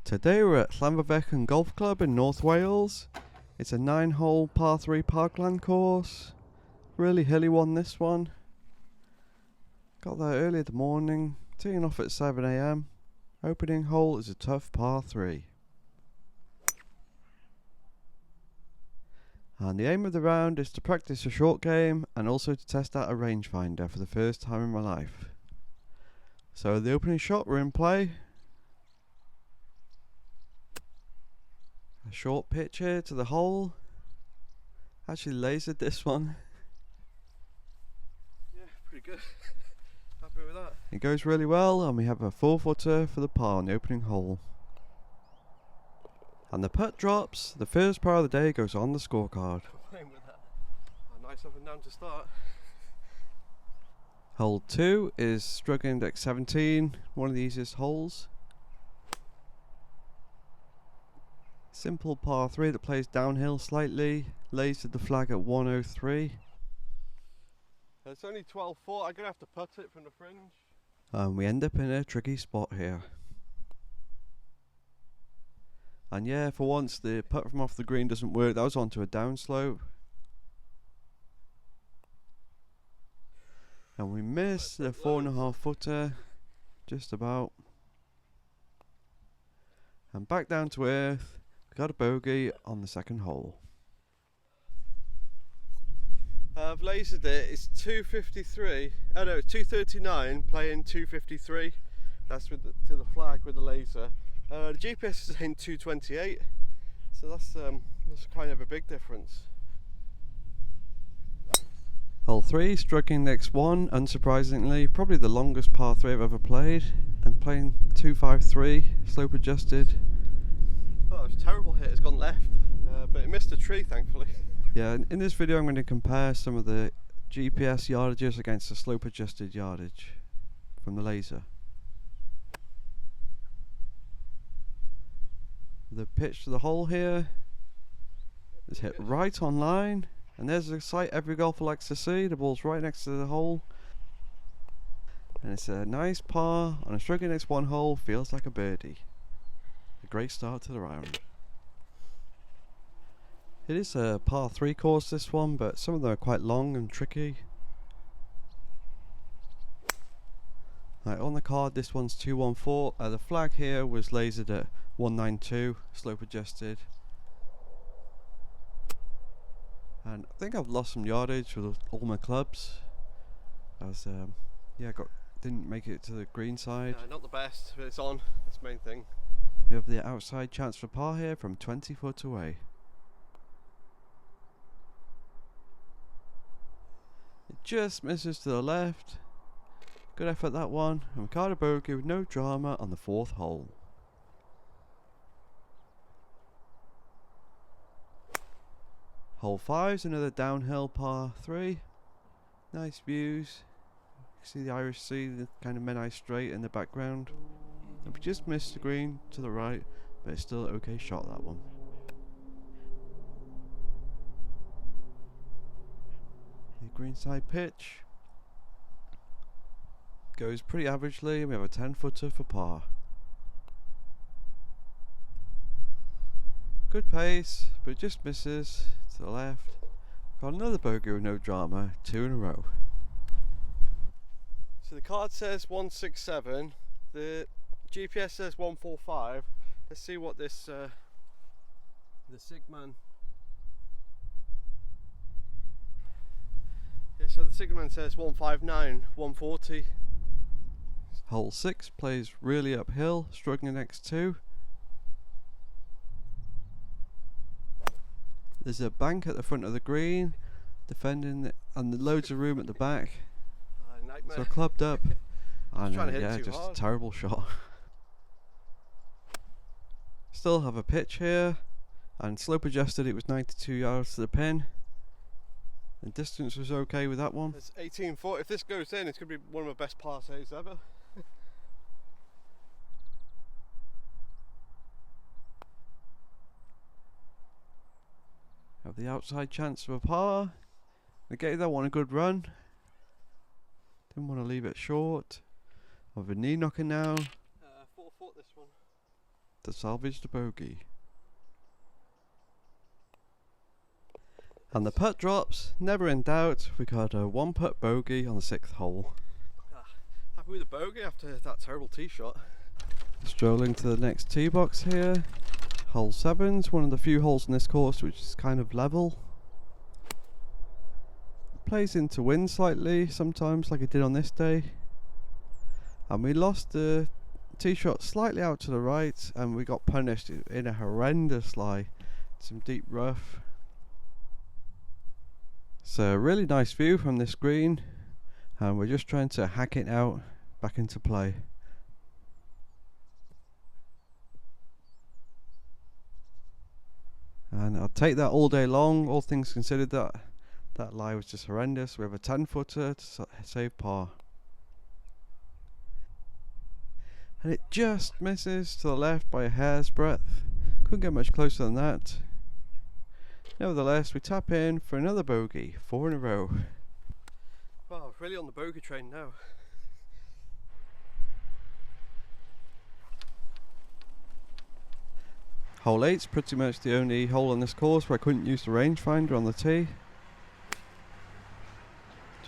Today we're at Llanfairfechan Golf Club in North Wales. It's a 9-hole par 3 parkland course. Really hilly one, this one. Got there early in the morning, teeing off at 7 AM. Opening hole is a tough par 3. And the aim of the round is to practice a short game and also to test out a rangefinder for the first time in my life. So the opening shot, we're in play. A short pitch here to the hole. Actually lasered this one. Yeah, pretty good. Happy with that. It goes really well, and we have a 4-footer for the par on the opening hole. And the putt drops. The first par of the day goes on the scorecard. Playing with that. A nice up and down to start. Hole 2 is stroke index 17, one of the easiest holes. Simple par 3 that plays downhill slightly, lasered the flag at 103. It's only 12 foot, I'm going to have to putt it from the fringe. And we end up in a tricky spot here. And yeah, for once the putt from off the green doesn't work. That was onto a downslope. And we missed the 4.5 footer, just about. And back down to earth. Got a bogey on the second hole. I've lasered it, it's 253, oh no, it's 239, playing 253. That's with to the flag with the laser. The GPS is saying 228, so that's kind of a big difference. Hole 3, stroke index 1, unsurprisingly, probably the longest par 3 I've ever played, and playing 253, slope adjusted. Oh, it was a terrible hit, it's gone left, but it missed a tree thankfully. Yeah, in this video I'm going to compare some of the GPS yardages against the slope adjusted yardage from the laser. The pitch to the hole here is hit right on line, and there's a sight every golfer likes to see. The ball's right next to the hole, and it's a nice par on a stroke index 1 hole. Feels like a birdie. A great start to the round. It is a par 3 course, this one, but some of them are quite long and tricky. Right, on the card this one's 214. The flag here was lasered at 192, slope adjusted. And I think I've lost some yardage with all my clubs. As yeah, didn't make it to the green side. Not the best, but it's on, that's the main thing. We have the outside chance for par here from 20 foot away. It just misses to the left. Good effort that one. And we caught a bogey with no drama on the 4th hole. Hole 5 is another downhill par 3. Nice views. You can see the Irish Sea, the kind of Menai Strait in the background. And we just missed the green to the right, but it's still an okay shot, that one. The greenside pitch goes pretty averagely. We have a 10-footer for par. Good pace, but it just misses to the left. Got another bogey with no drama, 2 in a row. So the card says 167, the GPS says 145. Let's see what this the Cigman. Yeah, so the Cigman says 159, 140. Hole 6 plays really uphill, stroke index 2. There's a bank at the front of the green, defending and loads of room at the back. Nightmare. So clubbed up. I know, yeah, just hard. a terrible shot. Still have a pitch here, and slope adjusted it was 92 yards to the pin. The distance was okay with that one. It's 18 foot. If this goes in, it's going to be one of my best par 3s ever. Have the outside chance of a par. I gave that one a good run. Didn't want to leave it short. I've a knee knocking now. 4 foot this one. to salvage the bogey. And the putt drops, never in doubt. We got a 1-putt bogey on the 6th hole. Happy with the bogey after that terrible tee shot. Strolling to the next tee box here. Hole 7's one of the few holes in this course which is kind of level. Plays into wind slightly sometimes, like it did on this day. And we lost the tee shot slightly out to the right, and we got punished in a horrendous lie. Some deep rough. So a really nice view from this green, and we're just trying to hack it out back into play. And I'll take that all day long. All things considered, that lie was just horrendous. We have a 10-footer to save par. And it just misses to the left by a hair's breadth. Couldn't get much closer than that. Nevertheless, we tap in for another bogey, 4 in a row. Wow, really on the bogey train now. Hole 8's pretty much the only hole on this course where I couldn't use the rangefinder on the tee.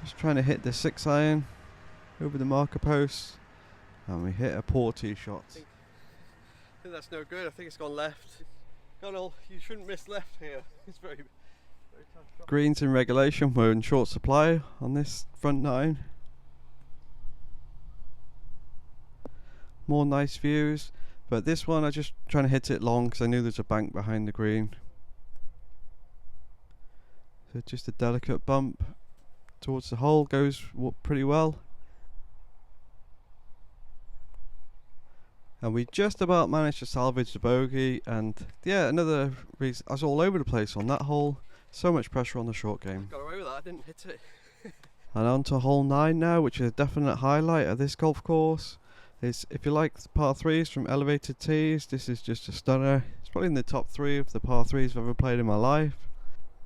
Just trying to hit the 6-iron over the marker post, and we hit a poor tee shot. I think that's no good. I think it's gone left. Connell, you shouldn't miss left here. It's very tough shot. Greens in regulation were in short supply on this front 9. More nice views, but this one I just trying to hit it long because I knew there's a bank behind the green. So just a delicate bump towards the hole goes pretty well. And we just about managed to salvage the bogey, and yeah, another reason I was all over the place on that hole. So much pressure on the short game. Got away with that, I didn't hit it. And on to hole 9 now, which is a definite highlight of this golf course. If you like the par 3s from elevated tees, this is just a stunner. It's probably in the top 3 of the par 3s I've ever played in my life.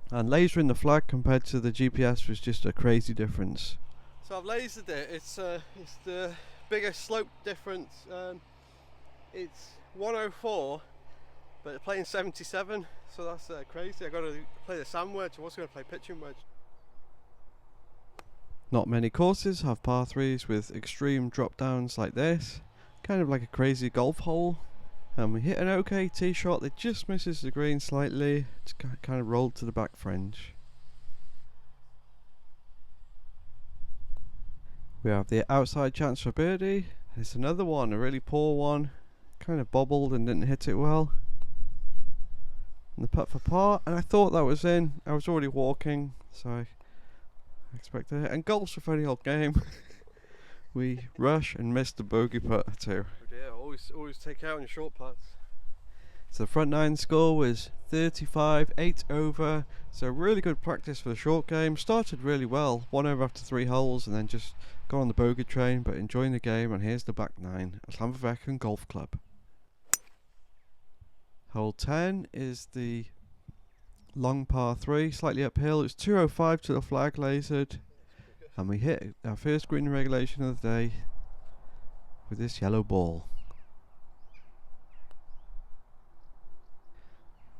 And lasering the flag compared to the GPS was just a crazy difference. So I've lasered it. It's the biggest slope difference. It's 104, but they're playing 77, so that's crazy. I got to play the sand wedge. I was going to play pitching wedge. Not many courses have par 3s with extreme drop downs like this, kind of like a crazy golf hole. And we hit an okay tee shot that just misses the green slightly. It's kind of rolled to the back fringe. We have the outside chance for birdie. It's another one, a really poor one. Kind of bobbled and didn't hit it well. And the putt for par, and I thought that was in. I was already walking, so I expected it. And golf's a funny old game. We rush and miss the bogey putt too. Oh dear, always take out on your short putts. So the front 9 score was 35, 8 over. So really good practice for the short game. Started really well, 1 over after 3 holes, and then just got on the bogey train, but enjoying the game. And here's the back 9 at Llanfairfechan Golf Club. Hole 10 is the long par 3, slightly uphill. It's 205 to the flag lasered, and we hit our first green regulation of the day with this yellow ball.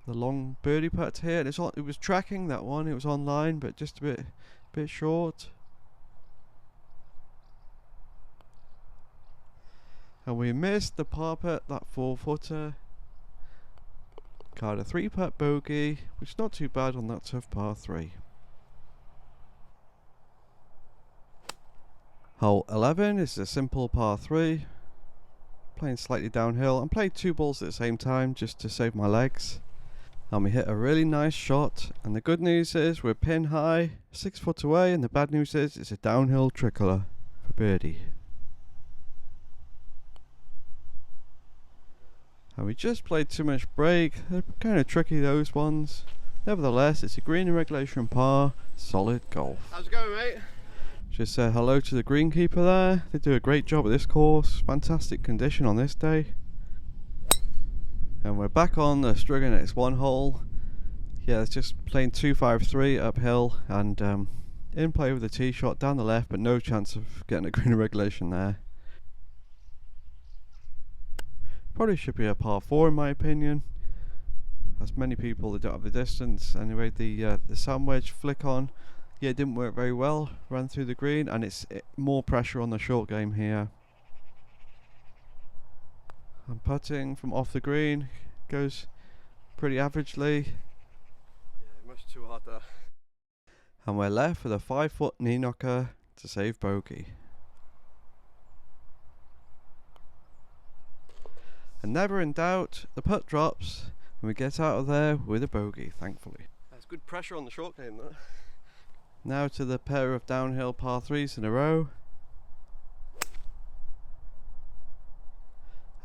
The long birdie putt here, and it was tracking that one. It was online, but just a bit short. And we missed the par putt, that 4-footer. Card a 3-putt bogey, which is not too bad on that tough par 3. Hole 11 is a simple par 3, playing slightly downhill, and played 2 balls at the same time just to save my legs. And we hit a really nice shot, and the good news is we're pin high, 6 foot away, and the bad news is it's a downhill trickler for birdie. And we just played too much break. They're kind of tricky, those ones. Nevertheless, it's a green in regulation par, solid golf. How's it going, mate? Just say hello to the greenkeeper there. They do a great job at this course. Fantastic condition on this day. And we're back on the Srixon X1 hole. Yeah, it's just playing 253 uphill, and in play with a tee shot down the left, but no chance of getting a green in regulation there. Probably should be a par 4 in my opinion. As many people that don't have the distance. Anyway, the sand wedge flick on, yeah, it didn't work very well. Ran through the green, and it's more pressure on the short game here. I'm putting from off the green, goes pretty averagely. Yeah, much too hard there. And we're left with a 5-foot knee knocker to save bogey. And never in doubt, the putt drops and we get out of there with a bogey, thankfully. There's good pressure on the short game though. Now to the pair of downhill par 3s in a row.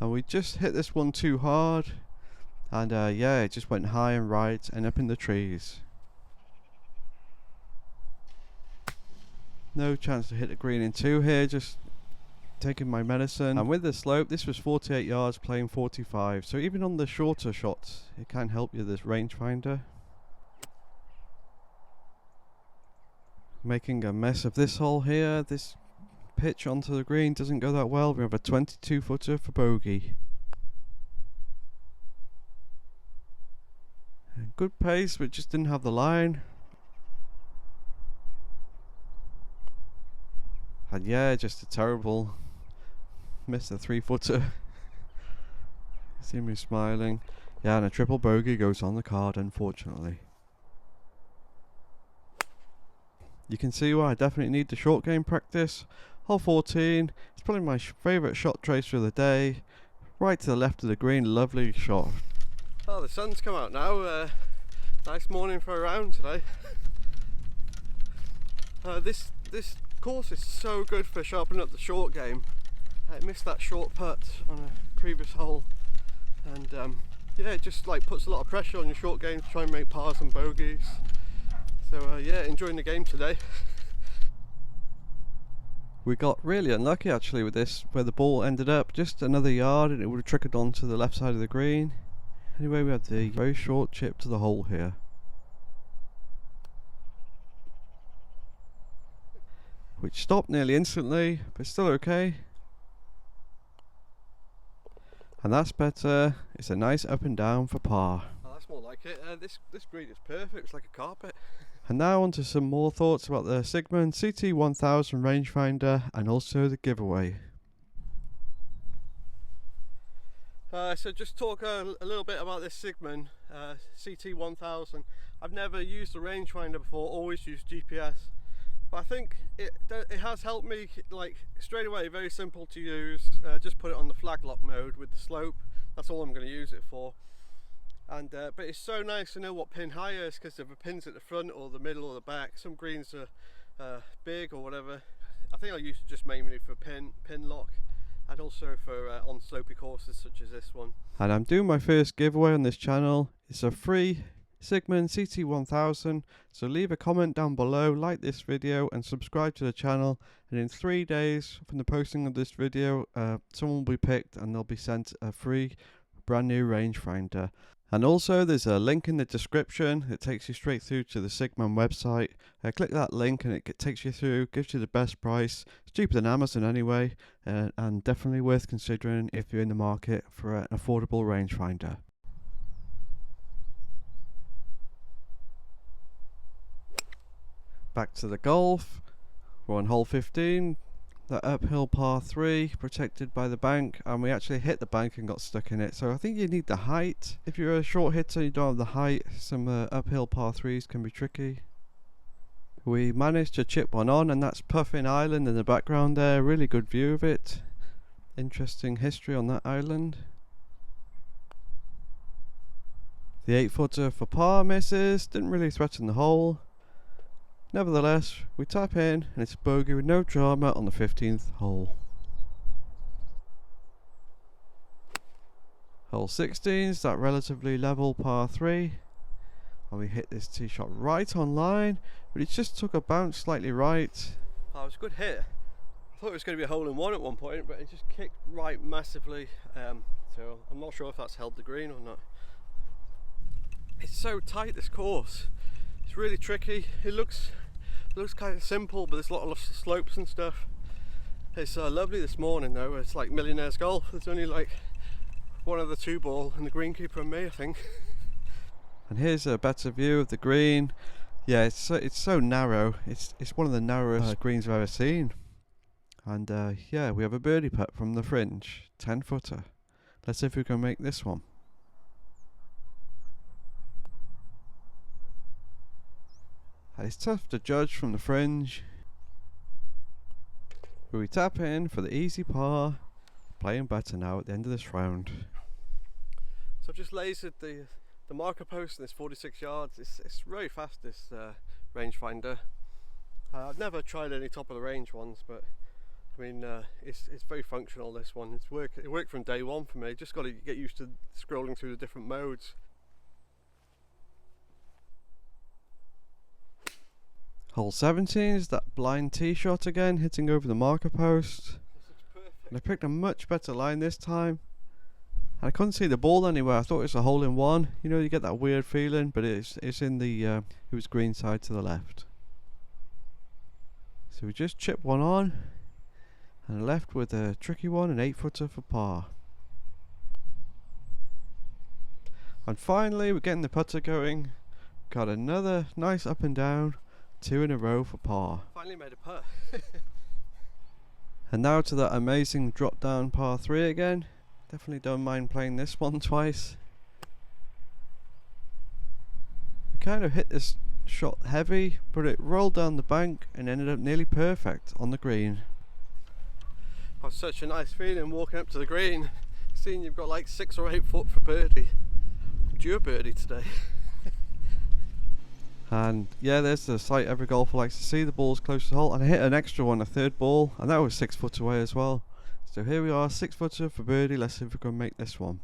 And we just hit this one too hard. And yeah, it just went high and right and up in the trees. No chance to hit the green in 2 here, just taking my medicine. And with the slope, this was 48 yards playing 45, so even on the shorter shots it can help you, this rangefinder. Making a mess of this hole here. This pitch onto the green doesn't go that well. We have a 22 footer for bogey. And good pace, but just didn't have the line. And yeah, just a terrible miss, a 3-footer. See me smiling. Yeah, and a triple bogey goes on the card, unfortunately. You can see why I definitely need the short game practice. Hole 14, it's probably my favourite shot tracer of the day. Right to the left of the green, lovely shot. Oh, the sun's come out now. Nice morning for a round today. This course is so good for sharpening up the short game. I missed that short putt on a previous hole, and yeah, it just like puts a lot of pressure on your short game to try and make pars and bogeys. So yeah, enjoying the game today. We got really unlucky actually with this, where the ball ended up just another yard and it would have trickled onto the left side of the green. Anyway, we had the very short chip to the hole here. Which stopped nearly instantly, but still okay. And that's better. It's a nice up and down for par. Oh, that's more like it. This green is perfect. It's like a carpet. And now on to some more thoughts about the Cigman CT-1000 rangefinder and also the giveaway. So just talk a little bit about this Cigman CT-1000. I've never used a rangefinder before, always used GPS. But I think it has helped me, like, straight away, very simple to use. Just put it on the flag lock mode with the slope. That's all I'm going to use it for. And but it's so nice to know what pin high is, because if a pin's at the front or the middle or the back, some greens are big or whatever. I think I use it just mainly for pin lock, and also for on slopey courses such as this one. And I'm doing my first giveaway on this channel. It's a free Cigman CT-1000, so leave a comment down below, like this video and subscribe to the channel, and in 3 days from the posting of this video someone will be picked and they'll be sent a free brand new rangefinder. And also there's a link in the description that takes you straight through to the Cigman website. Click that link and it takes you through, gives you the best price. It's cheaper than Amazon anyway, and definitely worth considering if you're in the market for an affordable rangefinder. Back to the golf. We're on hole 15, that uphill par 3 protected by the bank, and we actually hit the bank and got stuck in it. So I think you need the height. If you're a short hitter and you don't have the height, some uphill par 3s can be tricky. We managed to chip one on, and that's Puffin Island in the background there. Really good view of it. Interesting history on that island. The 8-footer for par misses, didn't really threaten the hole. Nevertheless, we tap in and it's a bogey with no drama on the 15th hole. Hole 16 is that relatively level par 3. And we hit this tee shot right on line, but it just took a bounce slightly right. Oh, it was a good hit. I thought it was going to be a hole in one at one point, but it just kicked right massively. So I'm not sure if that's held the green or not. It's so tight, this course. It's really tricky. It looks kind of simple, but there's a lot of slopes and stuff. It's lovely this morning though. It's like millionaire's golf. There's only like one of the 2 ball and the greenkeeper and me, I think. And here's a better view of the green. Yeah, it's so narrow. It's one of the narrowest greens I've ever seen. And yeah, we have a birdie putt from the fringe, 10 footer. Let's see if we can make this one. And it's tough to judge from the fringe. But we tap in for the easy par, playing better now at the end of this round. So I've just lasered the marker post, and it's 46 yards. It's really fast, this rangefinder. I've never tried any top of the range ones, but I mean it's very functional, this one. It worked from day one for me. Just got to get used to scrolling through the different modes. Hole 17 is that blind tee shot again, hitting over the marker post. And I picked a much better line this time. And I couldn't see the ball anywhere. I thought it was a hole in one. You know, you get that weird feeling, but it's in the it was green side to the left. So we just chipped one on and left with a tricky one, an 8 footer for par. And finally we're getting the putter going. Got another nice up and down, 2 in a row for par. Finally made a putt. And now to that amazing drop down par 3 again. Definitely don't mind playing this one twice. We kind of hit this shot heavy, but it rolled down the bank and ended up nearly perfect on the green. It was such a nice feeling walking up to the green, seeing you've got like 6 or 8 foot for birdie. Due a birdie today. And yeah, there's the sight every golfer likes to see, the ball's close to the hole. And I hit an extra one, a 3rd ball, and that was 6 foot away as well. So here we are, 6 footer for birdie. Let's see if we can make this one.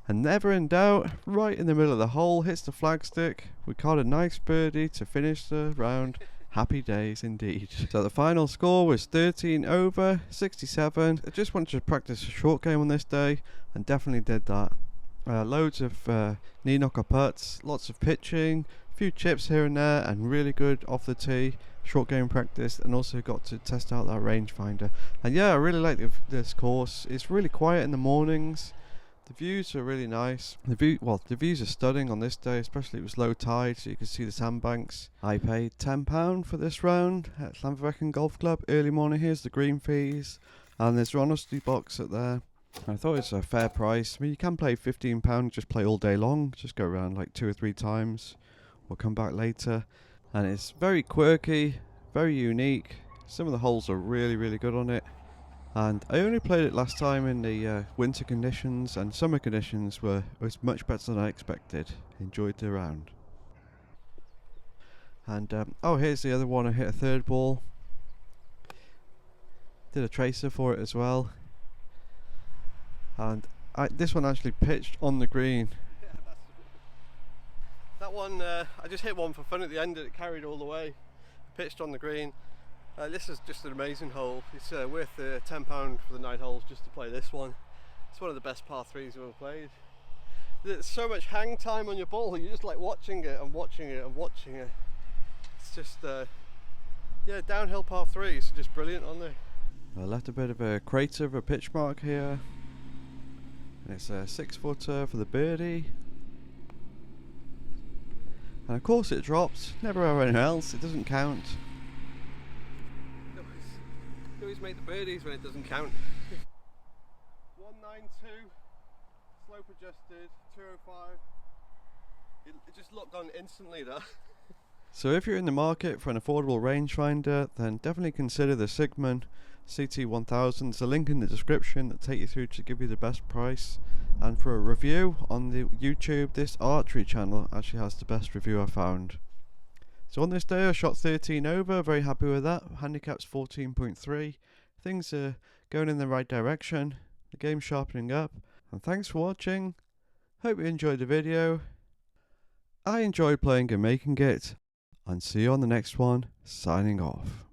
And never in doubt, right in the middle of the hole, hits the flagstick. We caught a nice birdie to finish the round. Happy days indeed. So the final score was 13 over, 67. I just wanted to practice a short game on this day, and definitely did that. Loads of knee knocker putts, lots of pitching, a few chips here and there, and really good off the tee. Short game practice, and also got to test out that rangefinder. And yeah, I really like this course. It's really quiet in the mornings. The views are really nice. The views are stunning on this day, especially it was low tide, so you can see the sandbanks. I paid £10 for this round at Llanfairfechan Golf Club. Early morning, here's the green fees, and there's your honesty box up there. I thought it's a fair price. I mean, you can play £15, just play all day long, just go around like 2 or 3 times, or come back later. And it's very quirky, very unique. Some of the holes are really, really good on it. And I only played it last time in the winter conditions, and summer conditions was much better than I expected. Enjoyed the round. And oh, here's the other one. I hit a 3rd ball. Did a tracer for it as well. And this one actually pitched on the green. That one, I just hit one for fun at the end and it carried all the way. Pitched on the green. This is just an amazing hole. It's worth £10 for the 9 holes just to play this one. It's one of the best par 3s I've ever played. There's so much hang time on your ball, you're just like watching it and watching it and watching it. It's just, yeah, downhill par 3s are just brilliant on there. I left a bit of a crater of a pitch mark here. And it's a 6 footer for the birdie. And of course it drops, never anything else, it doesn't count. You always make the birdies when it doesn't count. 192, slope adjusted, 205. It just locked on instantly, that. So if you're in the market for an affordable rangefinder, then definitely consider the Cigman CT-1000. There's a link in the description that take you through to give you the best price. And for a review on the YouTube, this archery channel actually has the best review I found. So on this day I shot 13 over, very happy with that. Handicap's 14.3. Things are going in the right direction. The game's sharpening up. And thanks for watching. Hope you enjoyed the video. I enjoyed playing and making it. And see you on the next one. Signing off.